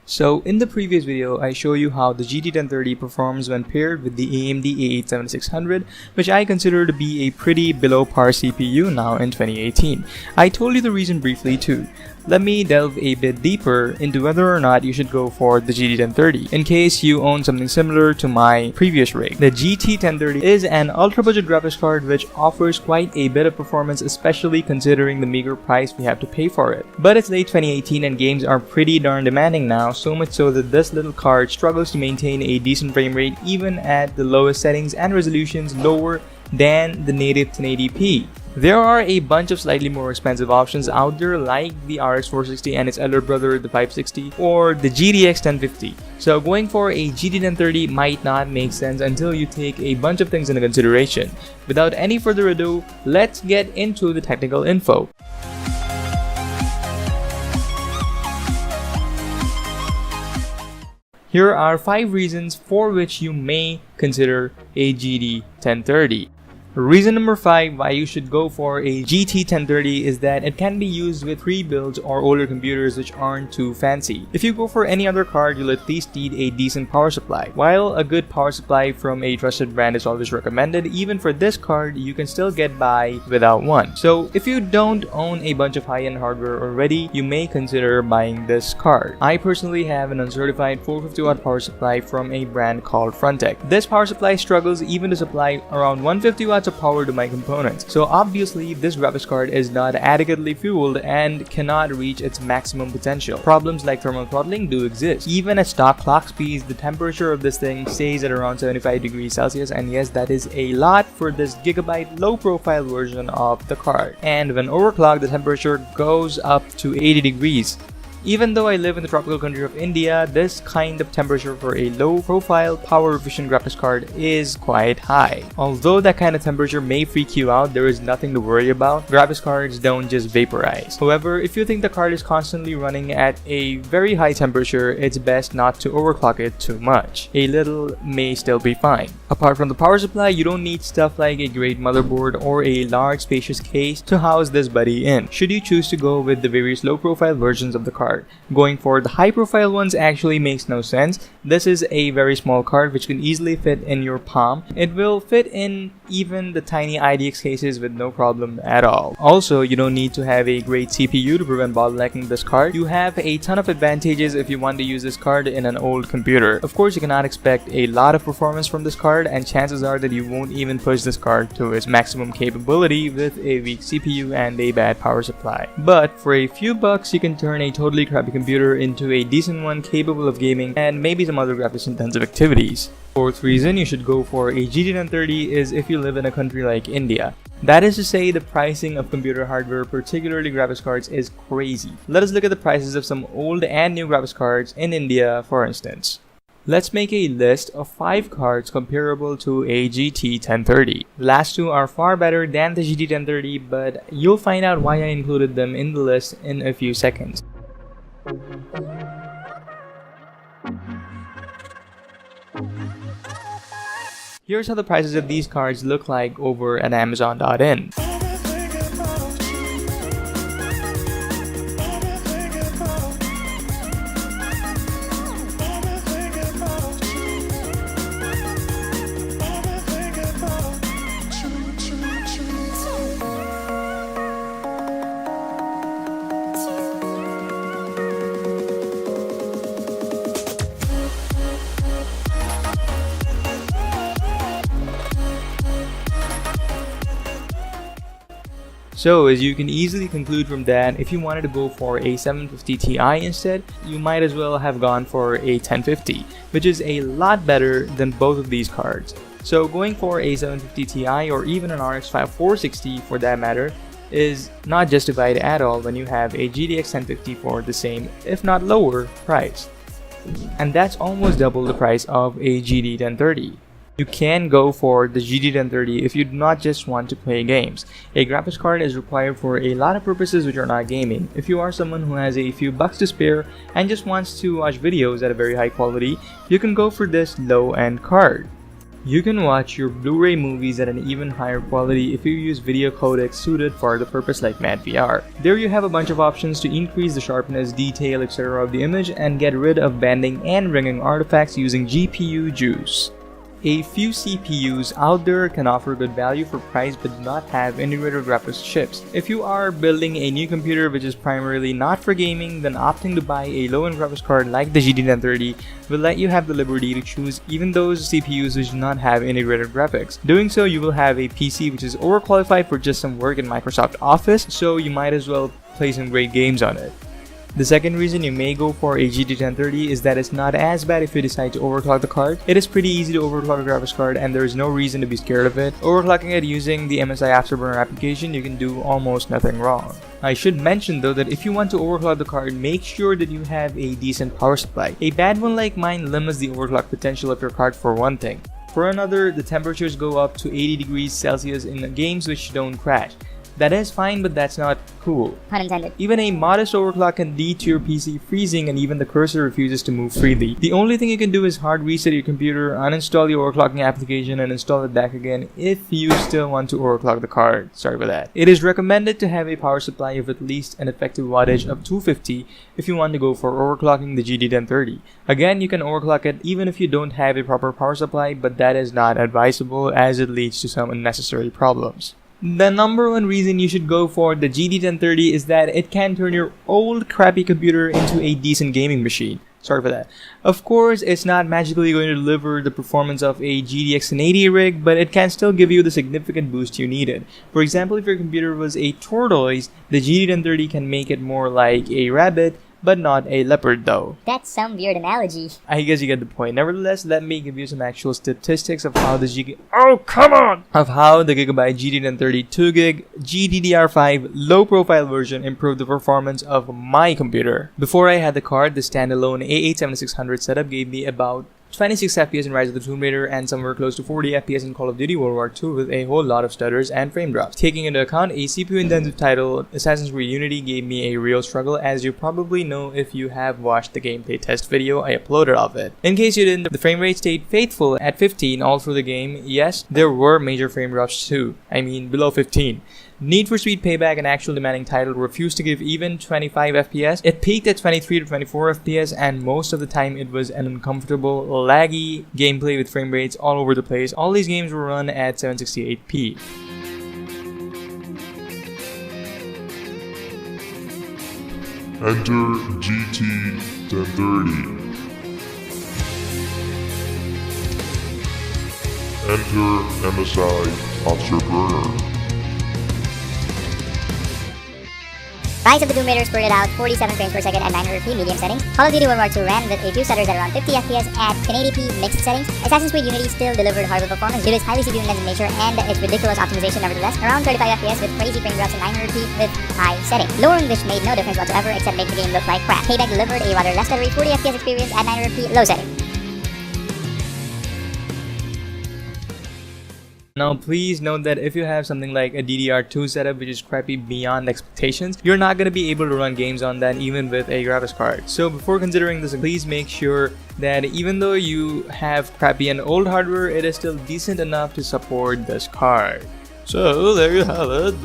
So in the previous video, I show you how the GT 1030 performs when paired with the AMD A8 7600, which I consider to be a pretty below par CPU now in 2018. I told you the reason briefly too. Let me delve a bit deeper into whether or not you should go for the GT 1030 in case you own something similar to my previous rig. The GT 1030 is an ultra budget graphics card which offers quite a bit of performance, especially considering the meager price we have to pay for it. But it's late 2018 and games are pretty darn demanding now, so much so that this little card struggles to maintain a decent frame rate even at the lowest settings and resolutions lower than the native 1080p. There are a bunch of slightly more expensive options out there like the RX 460 and its elder brother the 560 or the GTX 1050. So going for a GT 1030 might not make sense until you take a bunch of things into consideration. Without any further ado, let's get into the technical info. Here are 5 reasons for which you may consider a GT 1030. Reason number 5 why you should go for a GT 1030 is that it can be used with pre-builds or older computers which aren't too fancy. If you go for any other card, you'll at least need a decent power supply. While a good power supply from a trusted brand is always recommended, even for this card, you can still get by without one. So if you don't own a bunch of high-end hardware already, you may consider buying this card. I personally have an uncertified 450 watt power supply from a brand called Frontech. This power supply struggles even to supply around 150 watts of power to my components. So obviously this graphics card is not adequately fueled and cannot reach its maximum potential. Problems like thermal throttling do exist. Even at stock clock speeds, the temperature of this thing stays at around 75 degrees Celsius, and yes, that is a lot for this gigabyte low profile version of the card. And when overclocked, the temperature goes up to 80 degrees. Even though I live in the tropical country of India, this kind of temperature for a low-profile, power-efficient graphics card is quite high. Although that kind of temperature may freak you out, there is nothing to worry about. Graphics cards don't just vaporize. However, if you think the card is constantly running at a very high temperature, it's best not to overclock it too much. A little may still be fine. Apart from the power supply, you don't need stuff like a great motherboard or a large spacious case to house this buddy in, should you choose to go with the various low-profile versions of the card. Going for the high profile ones actually makes no sense. This is a very small card which can easily fit in your palm. It will fit in even the tiny IDX cases with no problem at all. Also, you don't need to have a great CPU to prevent bottlenecking this card. You have a ton of advantages if you want to use this card in an old computer. Of course, you cannot expect a lot of performance from this card, and chances are that you won't even push this card to its maximum capability with a weak CPU and a bad power supply. But for a few bucks, you can turn a totally crappy computer into a decent one capable of gaming and maybe some other graphics intensive activities. Fourth reason you should go for a GT 1030 is if you live in a country like India. That is to say, the pricing of computer hardware, particularly graphics cards, is crazy. Let us look at the prices of some old and new graphics cards in India, for instance. Let's make a list of 5 cards comparable to a GT 1030. The last 2 are far better than the GT 1030, but you'll find out why I included them in the list in a few seconds. Here's how the prices of these cards look like over at Amazon.in. So as you can easily conclude from that, if you wanted to go for a 750 Ti instead, you might as well have gone for a 1050, which is a lot better than both of these cards. So going for a 750 Ti or even an RX 460 for that matter is not justified at all when you have a GTX 1050 for the same, if not lower, price. And that's almost double the price of a GT 1030. You can go for the GT 1030 if you do not just want to play games. A graphics card is required for a lot of purposes which are not gaming. If you are someone who has a few bucks to spare and just wants to watch videos at a very high quality, you can go for this low-end card. You can watch your Blu-ray movies at an even higher quality if you use video codecs suited for the purpose like MadVR. There you have a bunch of options to increase the sharpness, detail, etc. of the image and get rid of bending and ringing artifacts using GPU juice. A few CPUs out there can offer good value for price but do not have integrated graphics chips. If you are building a new computer which is primarily not for gaming, then opting to buy a low-end graphics card like the GT 1030 will let you have the liberty to choose even those CPUs which do not have integrated graphics. Doing so, you will have a PC which is overqualified for just some work in Microsoft Office, so you might as well play some great games on it. The second reason you may go for a GT 1030 is that it's not as bad if you decide to overclock the card. It is pretty easy to overclock a graphics card and there is no reason to be scared of it. Overclocking it using the MSI Afterburner application, you can do almost nothing wrong. I should mention though that if you want to overclock the card, make sure that you have a decent power supply. A bad one like mine limits the overclock potential of your card for one thing. For another, the temperatures go up to 80 degrees Celsius in games which don't crash. That is fine, but that's not cool. Pun intended. Even a modest overclock can lead to your PC freezing and even the cursor refuses to move freely. The only thing you can do is hard reset your computer, uninstall the overclocking application and install it back again if you still want to overclock the card. Sorry for that. It is recommended to have a power supply of at least an effective wattage of 250 if you want to go for overclocking the GT 1030. Again, you can overclock it even if you don't have a proper power supply, but that is not advisable as it leads to some unnecessary problems. The number one reason you should go for the GT 1030 is that it can turn your old crappy computer into a decent gaming machine. Sorry for that. Of course, it's not magically going to deliver the performance of a GTX 1080 rig, but it can still give you the significant boost you needed. For example, if your computer was a tortoise, the GT 1030 can make it more like a rabbit, but not a leopard though. That's some weird analogy. I guess you get the point. Nevertheless, let me give you some actual statistics of how the Gigabyte GT 1030 2GB GDDR5 low profile version improved the performance of my computer. Before I had the card, the standalone A8 7600 setup gave me about 26 FPS in Rise of the Tomb Raider and somewhere close to 40 FPS in Call of Duty World War II with a whole lot of stutters and frame drops. Taking into account a CPU-intensive title, Assassin's Creed Unity gave me a real struggle, as you probably know if you have watched the gameplay test video I uploaded of it. In case you didn't, the frame rate stayed faithful at 15 all through the game. Yes, there were major frame drops too. I mean below 15. Need for Speed Payback, an actual demanding title, refused to give even 25 FPS. It peaked at 23 to 24 FPS and most of the time it was an uncomfortable, laggy gameplay with frame rates all over the place. All these games were run at 768p. Enter GT 1030. Enter MSI Afterburner. Rise of the Tomb Raider spurted out 47 frames per second at 900p medium settings. Call of Duty World War II ran with a few stutters at around 50 FPS at 1080p mixed settings. Assassin's Creed Unity still delivered horrible performance due to its highly CPU-intensive nature and its ridiculous optimization nevertheless, around 35 FPS with crazy frame drops in 900p with high settings. Lowering which made no difference whatsoever except make the game look like crap. Payback delivered a rather less stuttery 40 FPS experience at 900p low settings. Now please note that if you have something like a DDR2 setup which is crappy beyond expectations, you're not going to be able to run games on that even with a graphics card. So before considering this, please make sure that even though you have crappy and old hardware, it is still decent enough to support this card. So there you have it.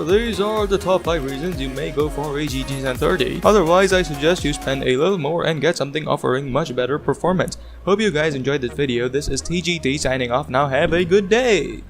These are the top 5 reasons you may go for a GT 1030. Otherwise, I suggest you spend a little more and get something offering much better performance. Hope you guys enjoyed this video. This is TGT signing off. Now have a good day.